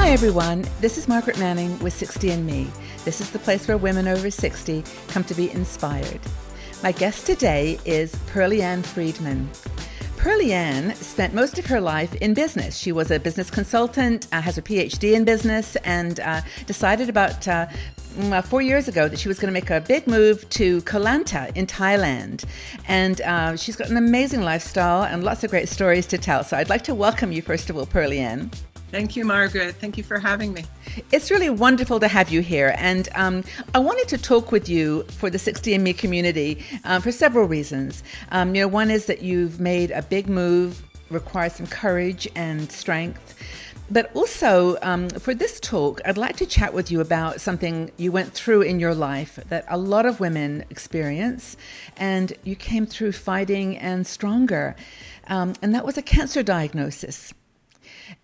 Hi everyone, this is Margaret Manning with 60andMe. This is the place where women over 60 come to be inspired. My guest today is Pearlie Ann Friedman. Pearlie Ann spent most of her life in business. She was a business consultant, has a PhD in business, and decided about 4 years ago that she was going to make a big move to Koh Lanta in Thailand. And she's got an amazing lifestyle and lots of great stories to tell. So I'd like to welcome you, first of all, Pearlie Ann. Thank you, Margaret. Thank you for having me. It's really wonderful to have you here. And I wanted to talk with you for the 60andMe community for several reasons. One is that you've made a big move, requires some courage and strength. But also, for this talk, I'd like to chat with you about something you went through in your life that a lot of women experience, and you came through fighting and stronger. And that was a cancer diagnosis.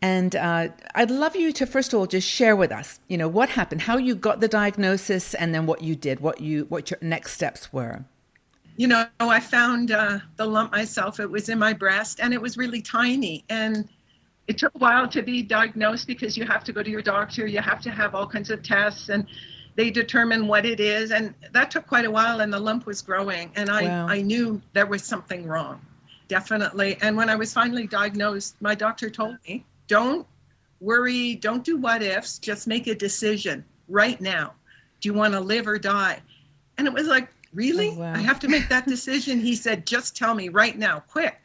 And I'd love you to, first of all, just share with us, what happened, how you got the diagnosis, and then what you did, what your next steps were. I found the lump myself. It was in my breast, and it was really tiny. And it took a while to be diagnosed because you have to go to your doctor. You have to have all kinds of tests, and they determine what it is. And that took quite a while, and the lump was growing. And I knew there was something wrong, definitely. And when I was finally diagnosed, my doctor told me, don't worry, don't do what ifs, just make a decision right now. Do you want to live or die? And it was like, really? Oh, wow. I have to make that decision? He said, just tell me right now, quick.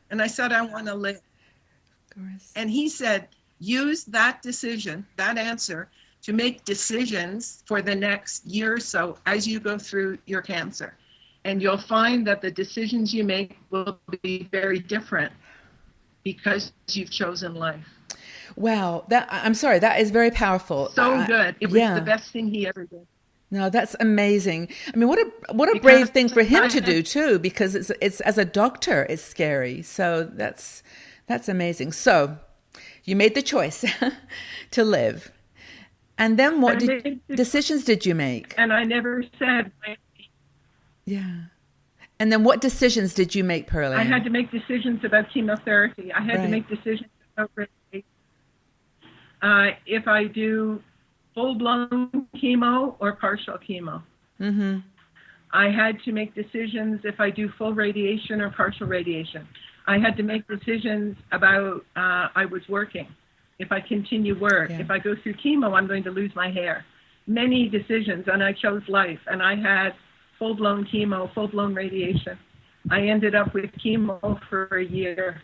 And I said, I want to live. Of course. And he said, use that decision, that answer, to make decisions for the next year or so as you go through your cancer. And you'll find that the decisions you make will be very different because you've chosen life. Wow, I'm sorry, that is very powerful. So good. It was the best thing he ever did. No, that's amazing. I mean, what a brave thing for him to do too, because it's as a doctor, it's scary. So that's amazing. So you made the choice to live. And then what decisions did you make? And I never said. Yeah. And then what decisions did you make, Pearlie? I had to make decisions about chemotherapy. I had to make decisions about radiation. If I do full-blown chemo or partial chemo. Mm-hmm. I had to make decisions if I do full radiation or partial radiation. I had to make decisions about I was working. If I continue work. Yeah. If I go through chemo, I'm going to lose my hair. Many decisions, and I chose life. And I had full-blown chemo, full-blown radiation. I ended up with chemo for a year.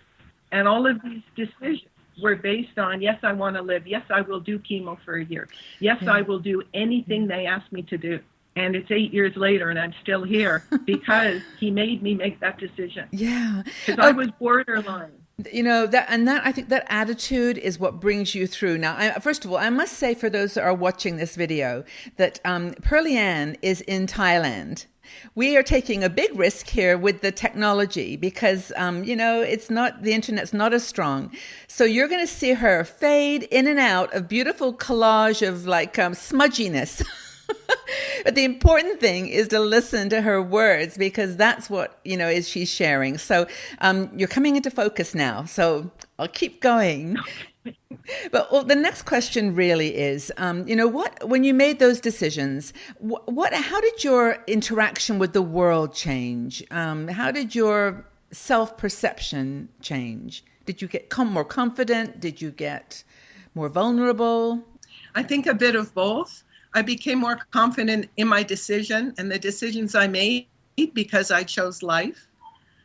And all of these decisions were based on, yes, I want to live. Yes, I will do chemo for a year. Yes, I will do anything they ask me to do. And it's 8 years later, and I'm still here because he made me make that decision. Yeah. Because I was borderline. I think that attitude is what brings you through. Now, first of all, I must say for those that are watching this video that Pearlie Ann is in Thailand. We are taking a big risk here with the technology because, it's not, the internet's not as strong. So you're going to see her fade in and out of beautiful collage of smudginess. But the important thing is to listen to her words because that's what, is she's sharing. So you're coming into focus now. So I'll keep going. But the next question really is, when you made those decisions, how did your interaction with the world change? How did your self-perception change? Did you get more confident? Did you get more vulnerable? I think a bit of both. I became more confident in my decision and the decisions I made because I chose life.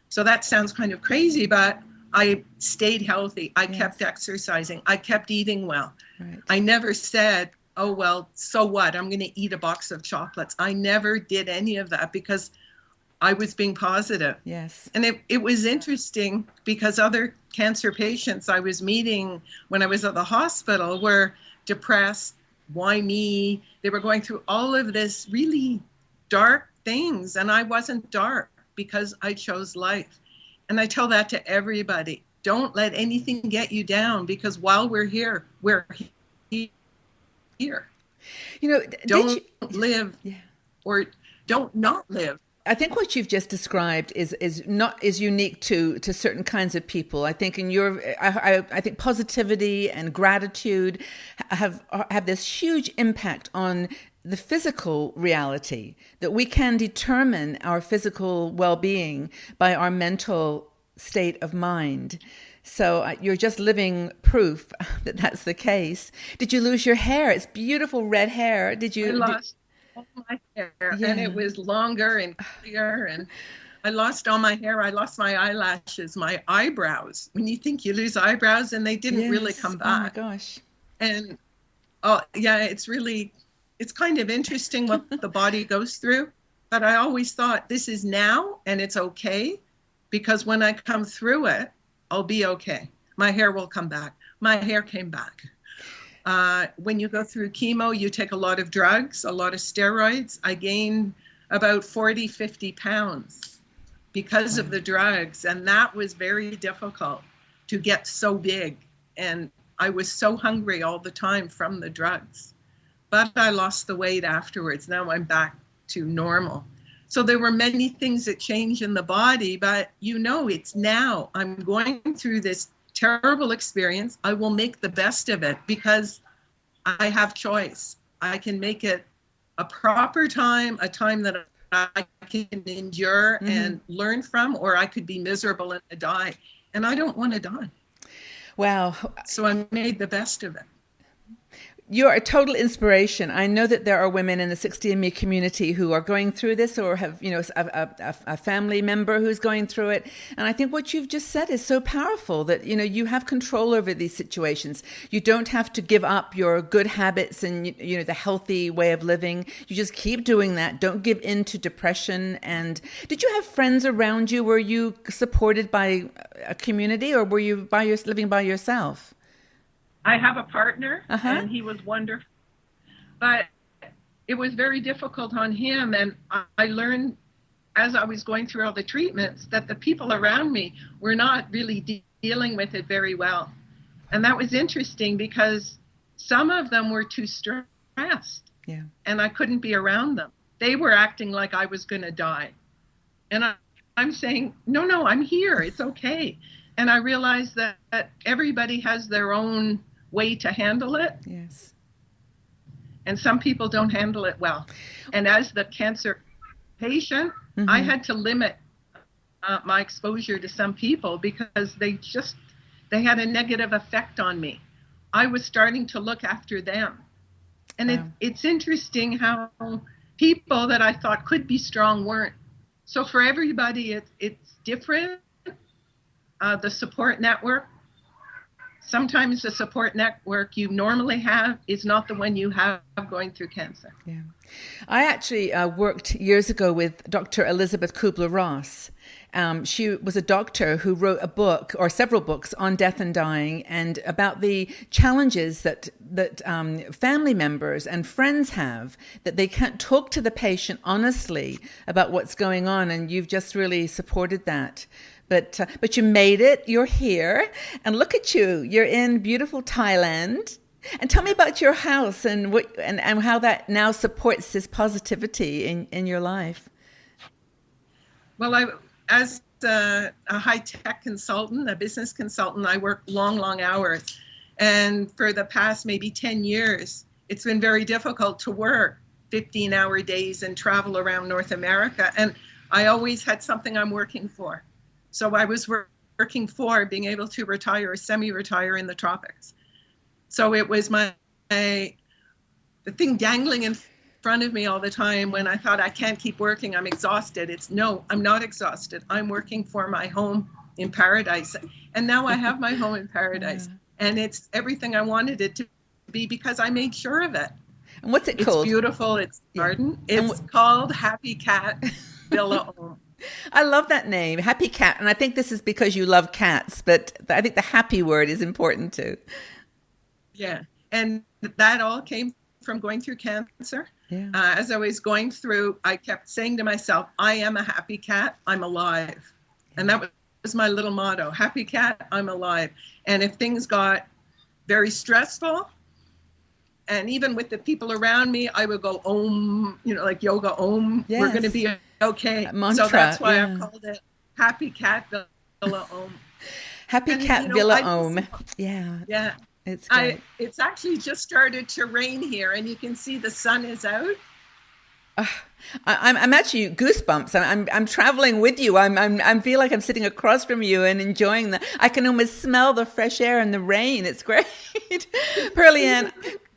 So that sounds kind of crazy, but I stayed healthy. I kept exercising. I kept eating well. Right. I never said, oh, well, so what? I'm going to eat a box of chocolates. I never did any of that because I was being positive. Yes. And it was interesting because other cancer patients I was meeting when I was at the hospital were depressed. Why me? They were going through all of this really dark things. And I wasn't dark because I chose life. And I tell that to everybody. Don't let anything get you down because while we're here, we're here. Don't live or don't not live. I think what you've just described is unique to certain kinds of people. I think I think positivity and gratitude have this huge impact on the physical reality, that we can determine our physical well-being by our mental state of mind. So you're just living proof that that's the case. Did you lose your hair? It's beautiful red hair. Did you? I lost all my hair, and it was longer and clear, and I lost all my hair. I lost my eyelashes, my eyebrows. When you think you lose eyebrows, and they didn't really come back. Oh my gosh. And it's kind of interesting what the body goes through. But I always thought, this is now and it's okay, because when I come through it, I'll be okay. My hair will come back. My hair came back. When you go through chemo, you take a lot of drugs, a lot of steroids. I gained about 40, 50 pounds because of the drugs. And that was very difficult to get so big. And I was so hungry all the time from the drugs. But I lost the weight afterwards. Now I'm back to normal. So there were many things that changed in the body, but it's now. I'm going through this terrible experience. I will make the best of it because I have choice. I can make it a proper time, a time that I can endure and learn from, or I could be miserable and die. And I don't want to die. Wow. So I made the best of it. You're a total inspiration. I know that there are women in the 60andMe community who are going through this, or have, a family member who's going through it. And I think what you've just said is so powerful, that, you have control over these situations. You don't have to give up your good habits and, the healthy way of living. You just keep doing that. Don't give in to depression. And did you have friends around you? Were you supported by a community, or were you living by yourself? I have a partner, and he was wonderful, but it was very difficult on him. And I learned as I was going through all the treatments that the people around me were not really dealing with it very well. And that was interesting because some of them were too stressed, and I couldn't be around them. They were acting like I was going to die. And I'm saying, no, I'm here. It's okay. And I realized that everybody has their own way to handle it. Yes. And some people don't handle it well. And as the cancer patient, I had to limit my exposure to some people because they had a negative effect on me. I was starting to look after them. And it's interesting how people that I thought could be strong weren't. So for everybody, it's different. The support network. Sometimes the support network you normally have is not the one you have going through cancer. Yeah. I actually worked years ago with Dr. Elizabeth Kubler-Ross. She was a doctor who wrote a book, or several books, on death and dying, and about the challenges that family members and friends have, that they can't talk to the patient honestly about what's going on, and you've just really supported that. But you made it. You're here, and look at you. You're in beautiful Thailand. And tell me about your house and how that now supports this positivity in your life. Well, as a high-tech consultant, a business consultant, I work long hours. And for the past maybe 10 years, it's been very difficult to work 15-hour days and travel around North America. And I always had something I'm working for. So I was working for being able to retire or semi-retire in the tropics. So it was the thing dangling in front of me all the time when I thought I can't keep working, I'm exhausted. No, I'm not exhausted. I'm working for my home in paradise. And now I have my home in paradise. And it's everything I wanted it to be because I made sure of it. And what's it called? It's beautiful. It's garden. It's called Happy Cat Villa Home. I love that name, Happy Cat. And I think this is because you love cats, but I think the happy word is important too. Yeah. And that all came from going through cancer. Yeah. As I was going through, I kept saying to myself, I am a happy cat, I'm alive. Yeah. And that was my little motto, happy cat, I'm alive. And if things got very stressful, and even with the people around me, I would go, Om, like yoga, Om, we're going to be okay. mantra. So that's why yeah. I've called it Happy Cat Villa Om. Happy And Cat you know, Villa I Om. just, Yeah, yeah, it's great. it's actually just started to rain here, and you can see the sun is out. I'm actually goosebumps. I'm traveling with you. I feel like I'm sitting across from you and enjoying the. I can almost smell the fresh air and the rain. It's great, Pearlie Ann.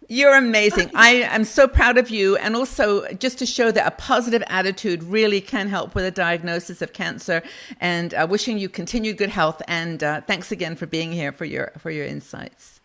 You're amazing. I am so proud of you, and also just to show that a positive attitude really can help with a diagnosis of cancer. And wishing you continued good health. And thanks again for being here for your insights.